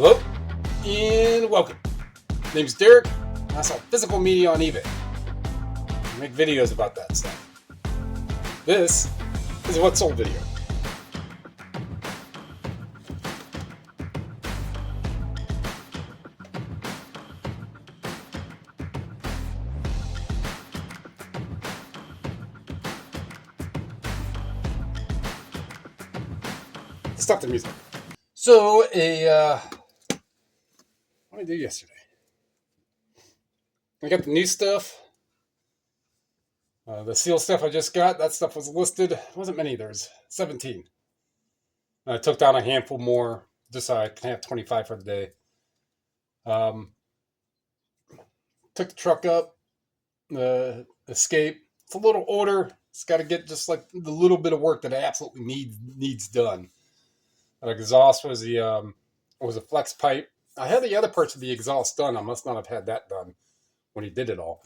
Hello and welcome. My name's Derek. I sell physical media on eBay. I make videos about that stuff. This is a What Sold video. Stop the music. So, what did I do yesterday? I got the new stuff. The seal stuff I just got, that stuff was listed. It wasn't many, there's 17. I took down a handful more, just so I can have 25 for the day. Took the truck up, the Escape. It's a little older. It's got to get just like the little bit of work that it absolutely needs done. That exhaust was a flex pipe. I had the other parts of the exhaust done. I must not have had that done when he did it all.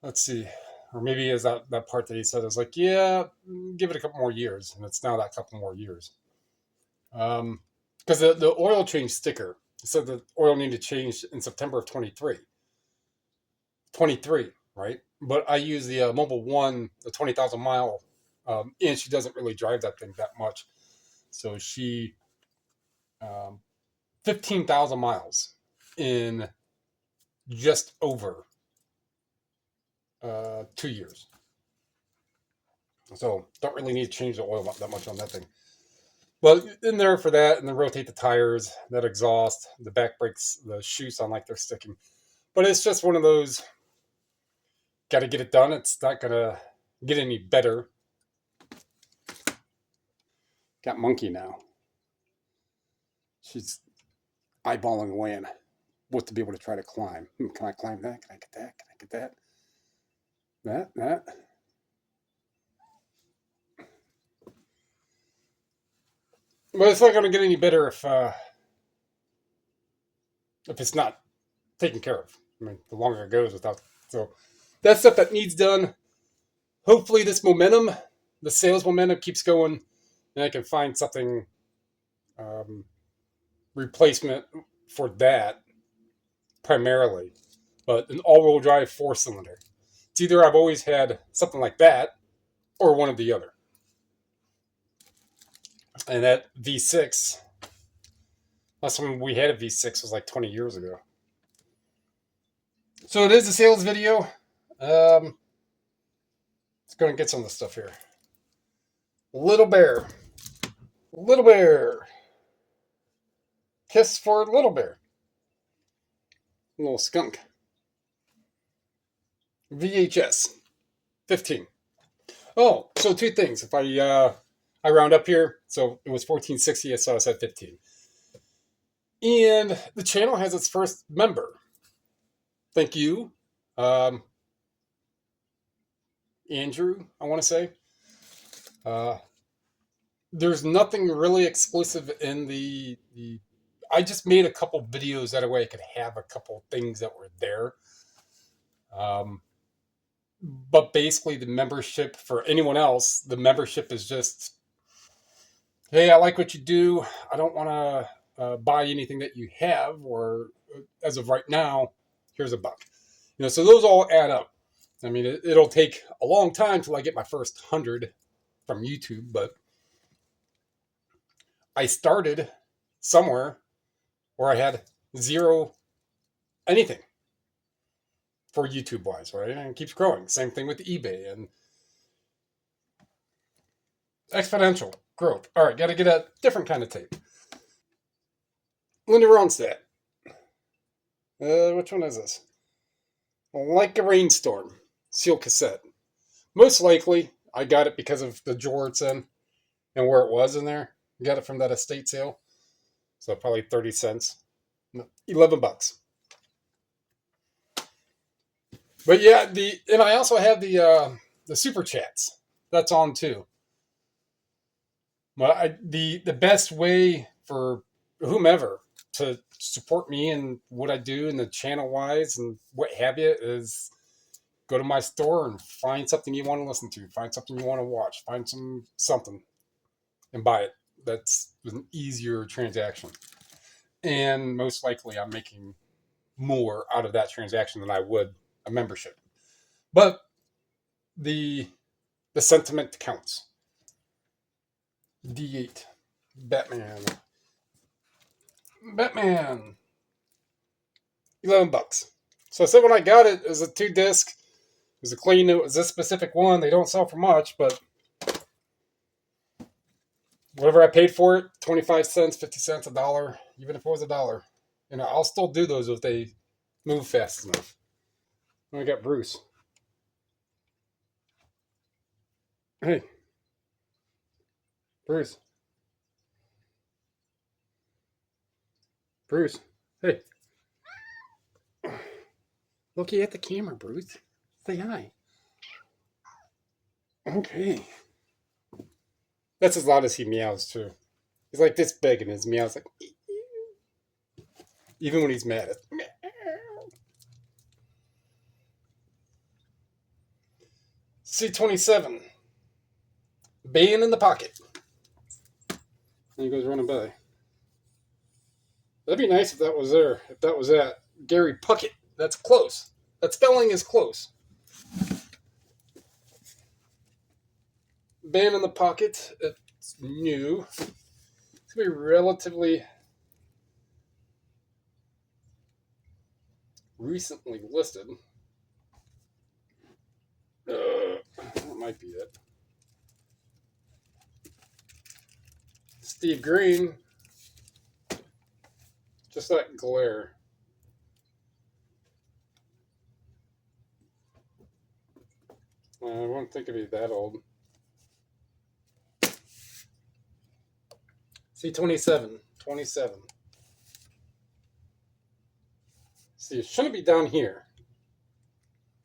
Let's see. Or maybe it was that part that he said, I was like, yeah, give it a couple more years. And it's now that couple more years. Because the oil change sticker said the oil needed to change in September of 23. 23, right? But I use the Mobile One, the 20,000 mile, and she doesn't really drive that thing that much. So she, 15,000 miles in just over 2 years. So don't really need to change the oil that much on that thing. Well, in there for that, and then rotate the tires, that exhaust, the back brakes, the shoes sound like they're sticking. But it's just one of those, got to get it done. It's not going to get any better. Got Monkey now. She's eyeballing away on what to be able to try to climb. Can I climb that? Can I get that? Can I get that? That. But it's not going to get any better if it's not taken care of. I mean, the longer it goes without. So that's stuff that needs done. Hopefully this momentum, the sales momentum keeps going, and I can find something replacement for that primarily. But an all-wheel drive 4-cylinder. It's either I've always had something like that or one of the other. And that V6, last time we had a V6 was like 20 years ago. So it is a sales video. Let's go and get some of the stuff here. Little Bear. Little Bear. Kiss for Little Bear. A little skunk. VHS. 15. Oh, so two things. If I round up here, so it was 1460, so I said 15. And the channel has its first member. Thank you. Andrew, I want to say. There's nothing really exclusive in the I just made a couple videos that way I could have a couple things that were there. But basically the membership for anyone else, the membership is just, hey, I like what you do. I don't want to buy anything that you have, or as of right now, here's $1. So those all add up. I mean, it'll take a long time till I get my first 100 from YouTube, but I started somewhere where I had zero anything for YouTube wise, right? And it keeps growing. Same thing with eBay and exponential growth. All right, got to get a different kind of tape. Linda Ronstadt. Which one is this? Like a Rainstorm. Seal cassette. Most likely, I got it because of the drawer it's in and where it was in there. Got it from that estate sale. So probably 30 cents. $11. But yeah, and I also have the super chats. That's on too. Well, the best way for whomever to support me and what I do and the channel wise and what have you is go to my store and find something you want to listen to, find something you want to watch, find something and buy it. That's an easier transaction. and most likely I'm making more out of that transaction than I would a membership. But the sentiment counts. D8. Batman. 11 bucks. So I said when I got it, it was a 2-disc. It was a clean. It was this specific one. They don't sell for much, but whatever I paid for it, 25 cents, 50 cents, $1, even if it was $1. I'll still do those if they move fast enough. And we got Bruce. Hey. Bruce. Bruce. Hey. Looky at the camera, Bruce. Say hi. Okay. That's as loud as he meows, too. He's like this big, and his meows like... Even when he's mad. It's... C27. Bane in the pocket. And he goes running by. That'd be nice if that was there. If that was at Gary Puckett. That's close. That spelling is close. Bane in the pocket. It's new. It's going to be relatively recently listed. That might be it. Steve Green. Just that glare. I won't think of it that old. C27. 27. See, it shouldn't be down here.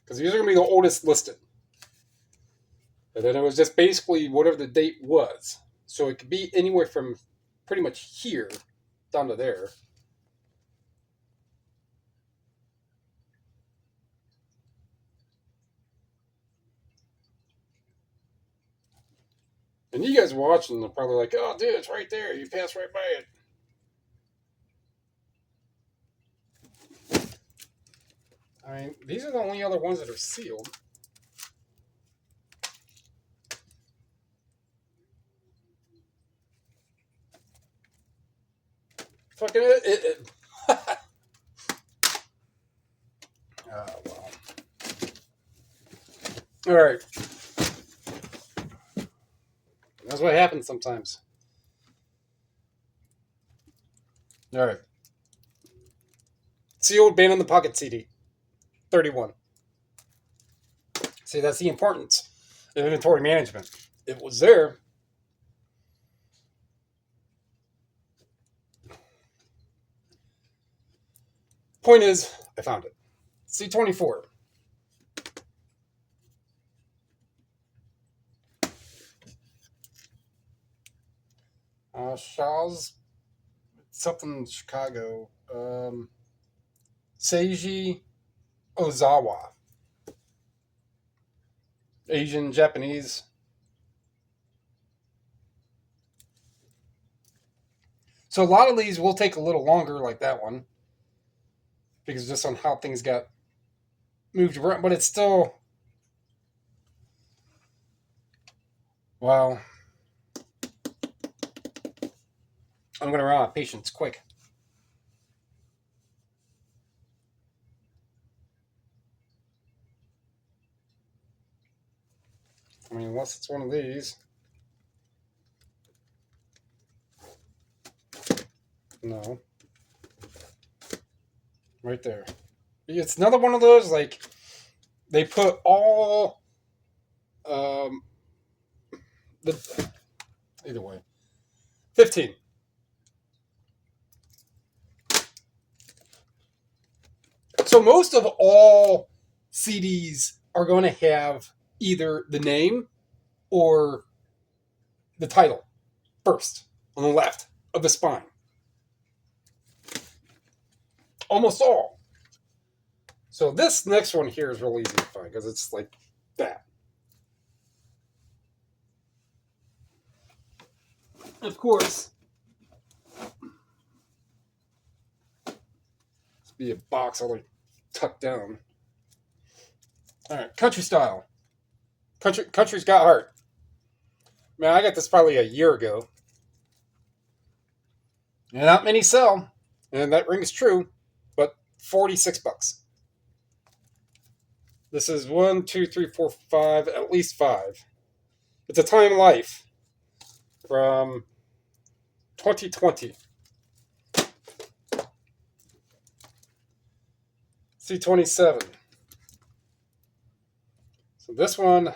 Because these are going to be the oldest listed. And then it was just basically whatever the date was. So it could be anywhere from pretty much here down to there. And you guys watching are probably like, oh, dude, it's right there. You passed right by it. I mean, these are the only other ones that are sealed. Fucking it. Oh, wow. All right. That's what happens sometimes. All right. Sealed Bane in the Pocket CD. 31. See, that's the importance of inventory management. It was there. Point is, I found it. C24. Shaw's something Chicago. Seiji Ozawa. Asian, Japanese. So a lot of these will take a little longer, like that one. Because just on how things got moved around. But it's still... Wow. I'm going to run out of patience quick. I mean, unless it's one of these. No. Right there. It's another one of those, like, they put all... either way. 15. So most of all CDs are going to have either the name or the title first on the left of the spine. Almost all. So this next one here is really easy to find because it's like that. Of course, be a box all like tucked down. All right, country style. Country's got heart. Man, I got this probably a year ago. And not many sell, and that rings true, but $46. This is 1, 2, 3, 4, 5, at least 5. It's a Time Life from 2020. C27. So this one, I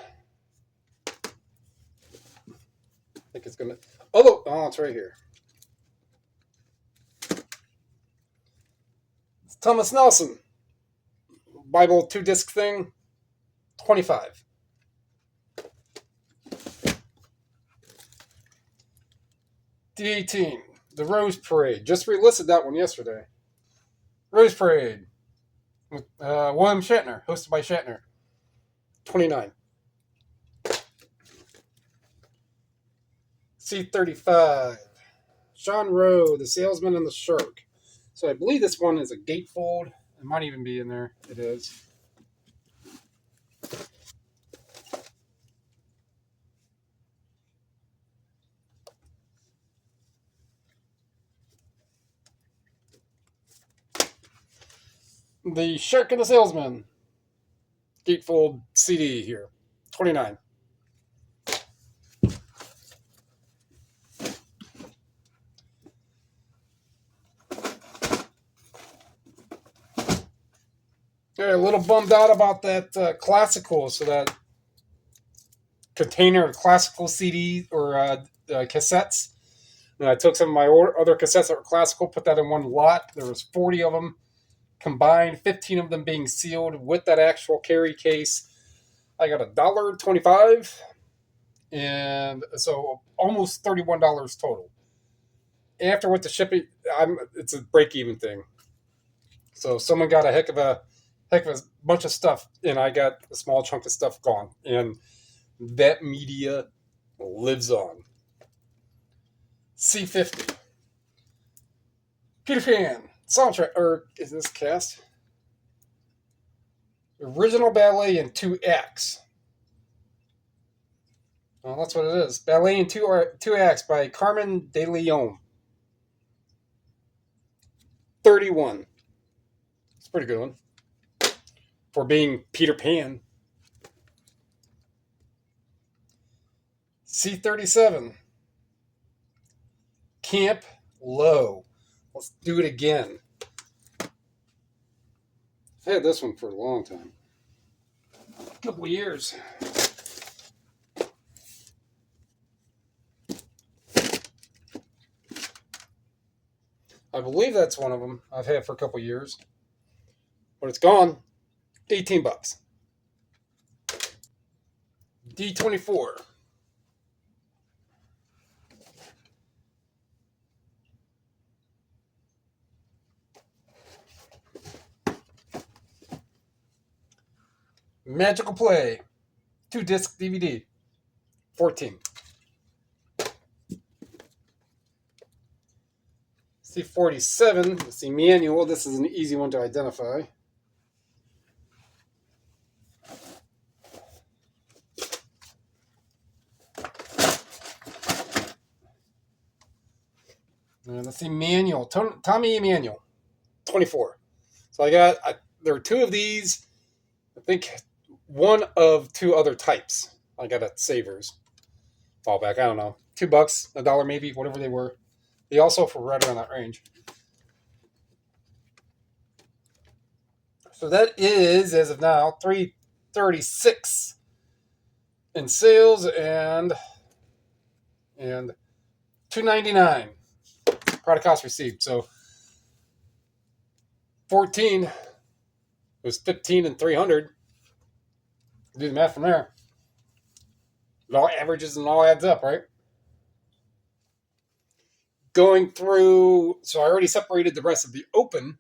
think it's gonna. Oh, it's right here. It's Thomas Nelson. Bible 2-disc thing, 25. D18, The Rose Parade. Just relisted that one yesterday. Rose Parade with William Shatner, hosted by Shatner, 29. C35, Sean Rowe, The Salesman and the Shark. So I believe this one is a gatefold. It might even be in there. It is. The Shark and the Salesman. Gatefold CD here. 29. Yeah, a little bummed out about that classical, so that container of classical CD or cassettes. And I took some of my other cassettes that were classical, put that in one lot. There was 40 of them combined, 15 of them being sealed with that actual carry case. I got $1.25, and so almost $31 total. After with the shipping, it's a break-even thing. So someone got a heck of a bunch of stuff, and I got a small chunk of stuff gone. And that media lives on. C50. Peter Pan soundtrack, or is this cast? Original ballet in 2 acts. Well, that's what it is. Ballet in two acts by Carmen de Leon. 31. It's a pretty good one for being Peter Pan. C37. Camp Low. Let's do it again. I've had this one for a long time. A couple of years. I believe that's one of them I've had for a couple of years. But it's gone. $18. D24. Magical Play. 2-disc DVD. 14. C47. Let's see, manual. This is an easy one to identify. Let's see, manual. Tommy Manual. 24. So there are 2 of these. I think one of 2 other types. I got at Savers. Fall back, I don't know. $2, $1 maybe, whatever they were. They also for right around that range. So that is, as of now, $336 in sales and $299 product cost received. So 14 was 15 and 300. Do the math from there. It all averages and all adds up, right? Going through, so I already separated the rest of the open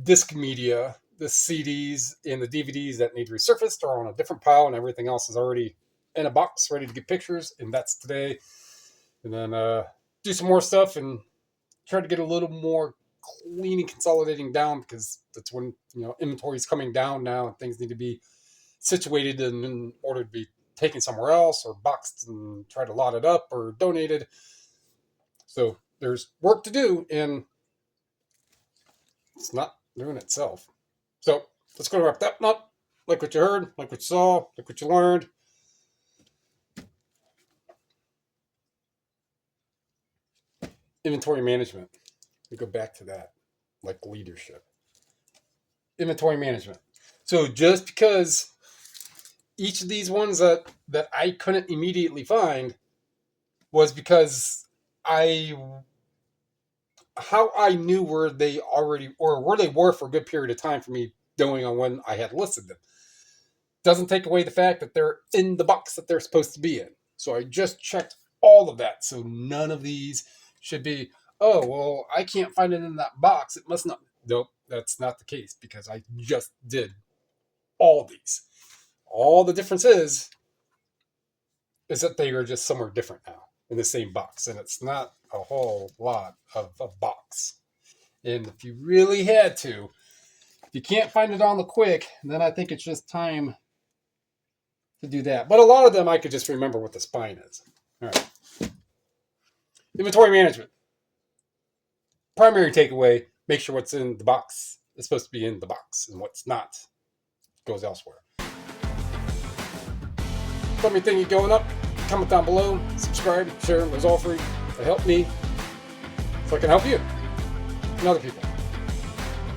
disc media, the CDs and the DVDs that need resurfaced are on a different pile, and everything else is already in a box ready to get pictures, and that's today. And then do some more stuff and try to get a little more cleaning, consolidating down, because that's when, inventory is coming down now and things need to be situated in order to be taken somewhere else or boxed and try to lot it up or donated. So there's work to do, and it's not doing itself. So let's go to wrap that up. Like what you heard, like what you saw, like what you learned. Inventory management. We go back to that, like leadership. Inventory management. So just because each of these ones that I couldn't immediately find was because how I knew where they already, or where they were for a good period of time for me, going on when I had listed them. Doesn't take away the fact that they're in the box that they're supposed to be in. So I just checked all of that. So none of these should be, oh, well, I can't find it in that box. It must not. Nope, that's not the case, because I just did all these. All the difference is that they are just somewhere different now in the same box. And it's not a whole lot of a box. And if you really had to, if you can't find it on the quick, then I think it's just time to do that. But a lot of them I could just remember what the spine is. All right. Inventory management. Primary takeaway, make sure what's in the box is supposed to be in the box, and what's not goes elsewhere. Tell me anything going up, comment down below, subscribe, share, it was all free. It helped me so I can help you and other people.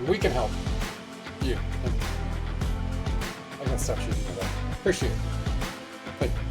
We can help you. I'm going to stop shooting that. Appreciate it. Thank you.